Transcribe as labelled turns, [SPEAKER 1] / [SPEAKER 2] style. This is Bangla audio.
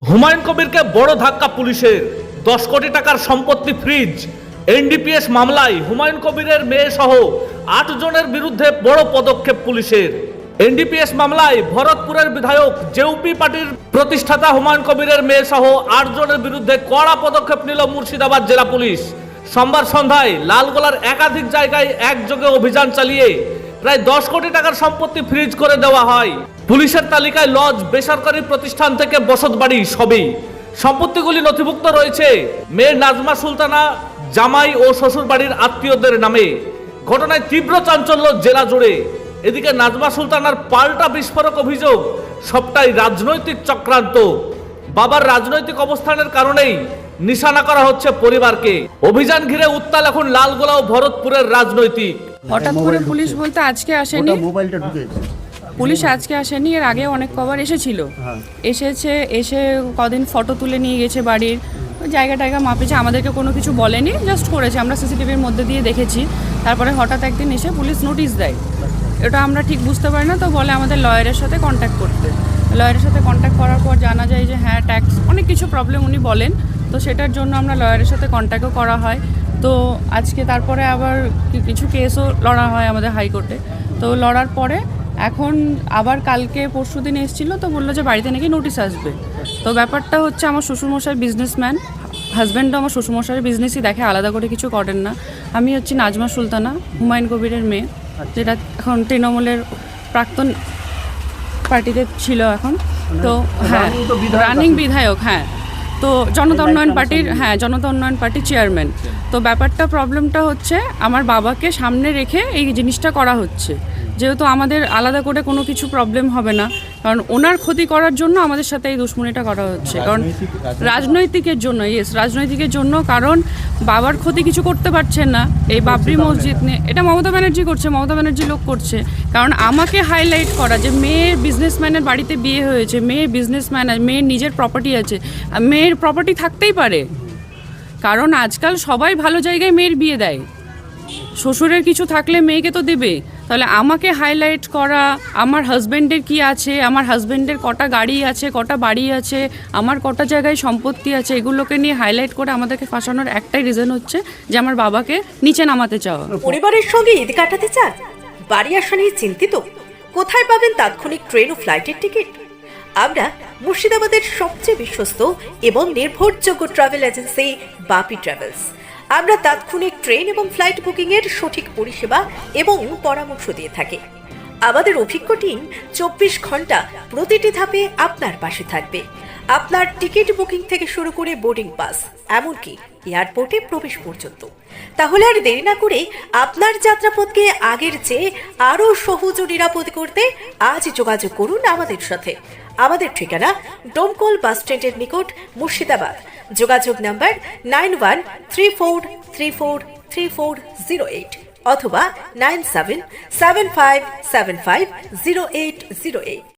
[SPEAKER 1] হুমায়ুন কবিরকে বড় ধাক্কা পুলিশের। 10 কোটি টাকার সম্পত্তি ফ্রিজ। এনডিপিএস মামলায় হুমায়ুন কবিরের মেয়ে সহ 8 জনের বিরুদ্ধে বড় পদক্ষেপ পুলিশের। এনডিপিএস মামলায় ভরতপুরের বিধায়ক জেউপি পার্টির প্রতিষ্ঠাতা হুমায়ুন কবিরের মেয়ে সহ 8 জনের বিরুদ্ধে কড়া পদক্ষেপ নিল মুর্শিদাবাদ জেলা পুলিশ। সোমবার সন্ধ্যায় লালগোলার একাধিক জায়গায় একযোগে অভিযান চালিয়ে প্রায় 10 কোটি টাকার সম্পত্তি ফ্রিজ করে দেওয়া হয়। পুলিশের তালিকায় লজ, বেসরকারি প্রতিষ্ঠান থেকে বসতবাড়ি সবই। সম্পত্তিগুলি নথিভুক্ত রয়েছে মেয়ে নাজমা সুলতানা, জামাই ও শ্বশুর বাড়ির আত্মীয়দের নামে। ঘটনায় তীব্র চাঞ্চল্য জেলা জুড়ে। এদিকে নাজমা সুলতানার পাল্টা বিস্ফোরক অভিযোগ, সবটাই রাজনৈতিক চক্রান্ত। বাবার রাজনৈতিক অবস্থানের কারণেই নিশানা করা হচ্ছে পরিবারকে। অভিযান ঘিরে উত্তাল এখন লালগোলা ও ভরতপুরের রাজনৈতিক।
[SPEAKER 2] হঠাৎ করে পুলিশ বলতে আজকে আসেনি, পুলিশ আজকে আসেনি, এর আগে অনেক কবার এসেছিল। এসে কদিন ফটো তুলে নিয়ে গেছে বাড়ির, জায়গা টায়গা মাপেছে, আমাদেরকে কোনো কিছু বলেনি, জাস্ট করেছে, আমরা সিসিটিভির মধ্যে দিয়ে দেখেছি। তারপরে হঠাৎ একদিন এসে পুলিশ নোটিশ দেয়, এটা আমরা ঠিক বুঝতে পারি না, তো বলে আমাদের লয়ারের সাথে কন্ট্যাক্ট করতে। লয়ারের সাথে কন্ট্যাক্ট করার পর জানা যায় যে হ্যাঁ ট্যাক্স অনেক কিছু প্রবলেম উনি বলেন, তো সেটার জন্য আমরা লয়ারের সাথে কন্ট্যাক্টও করা হয়। তো আজকে তারপরে আবার কিছু কেসও লড়া হয় আমাদের হাইকোর্টে। তো লড়ার পরে এখন আবার কালকে পরশু দিন এসেছিলো, তো বললো যে বাড়িতে নাকি নোটিশ আসবে। তো ব্যাপারটা হচ্ছে আমার শ্বশুরমশাই বিজনেসম্যান, হাজব্যান্ডও আমার শ্বশুরমশাইয়ের বিজনেসই দেখে, আলাদা করে কিছু করেন না। আমি হচ্ছি নাজমা সুলতানা, হুমায়ুন কবিরের মেয়ে, যেটা এখন তৃণমূলের প্রাক্তন পার্টিতে ছিল এখন। তো হ্যাঁ, রানিং বিধায়ক, হ্যাঁ, তো জনতা উন্নয়ন পার্টির চেয়ারম্যান। তো ব্যাপারটা প্রবলেমটা হচ্ছে আমার বাবাকে সামনে রেখে এই জিনিসটা করা হচ্ছে, যেহেতু আমাদের আলাদা করে কোনো কিছু প্রবলেম হবে না, কারণ ওনার ক্ষতি করার জন্য আমাদের সাথে এই দুশ্মনীটা করা হচ্ছে। কারণ রাজনৈতিকের জন্য, কারণ বাবার ক্ষতি কিছু করতে পারছেন না এই বাবরি মসজিদ নিয়ে, এটা মমতা ব্যানার্জি করছে, মমতা ব্যানার্জি লোক করছে। কারণ আমাকে হাইলাইট করা যে মেয়ের বিজনেসম্যানের বাড়িতে বিয়ে হয়েছে, মেয়ের বিজনেসম্যান, মেয়ের নিজের প্রপার্টি আছে, মেয়ের প্রপার্টি থাকতেই পারে, কারণ আজকাল সবাই ভালো জায়গায় মেয়ের বিয়ে দেয়, শ্বশুরের কিছু থাকলে মেয়েকে তো দেবে। তাহলে আমাকে হাইলাইট করা, আমার হাজব্যান্ডের কি আছে, আমার হাজব্যান্ডের কটা গাড়ি আছে, কটা বাড়ি আছে, আমার কটা জায়গায় সম্পত্তি আছে, এগুলোকে নিয়ে হাইলাইট করে আমাদেরকে ফাঁসানোর একটাই রিজন হচ্ছে যে আমার বাবাকে নিচে নামাতে চাওয়া।
[SPEAKER 3] পরিবারের সঙ্গে ঈদ কাটাতে চান, বাড়ি আসা নিয়ে চিন্তিত, কোথায় পাবেন তাৎক্ষণিক ট্রেন ও ফ্লাইটের টিকিট? আমরা মুর্শিদাবাদের সবচেয়ে বিশ্বস্ত এবং নির্ভরযোগ্য ট্রাভেল এজেন্সি বাপি ট্রাভেলস। আমরা তাৎক্ষণিক ট্রেন এবং ফ্লাইট বুকিং এর সঠিক পরিষেবা এবং পরামর্শ দিয়ে থাকি। আমাদের অভিজ্ঞ টিম 24 ঘন্টা প্রতিটি ধাপে আপনার পাশে থাকবে। আপনার টিকিট বুকিং থেকে শুরু করে বোর্ডিং পাস, এমনকি এয়ারপোর্টে প্রবেশ পর্যন্ত। তাহলে আর দেরি না করে আপনার যাত্রাপথকে আগের চেয়ে আরও সহজ ও নিরাপদ করতে আজ যোগাযোগ করুন আমাদের সাথে। আমাদের ঠিকানা ডোমকল বাস স্ট্যান্ডের নিকট, মুর্শিদাবাদ। যোগাযোগ নাম্বার 9134343408 অথবা 9775750808।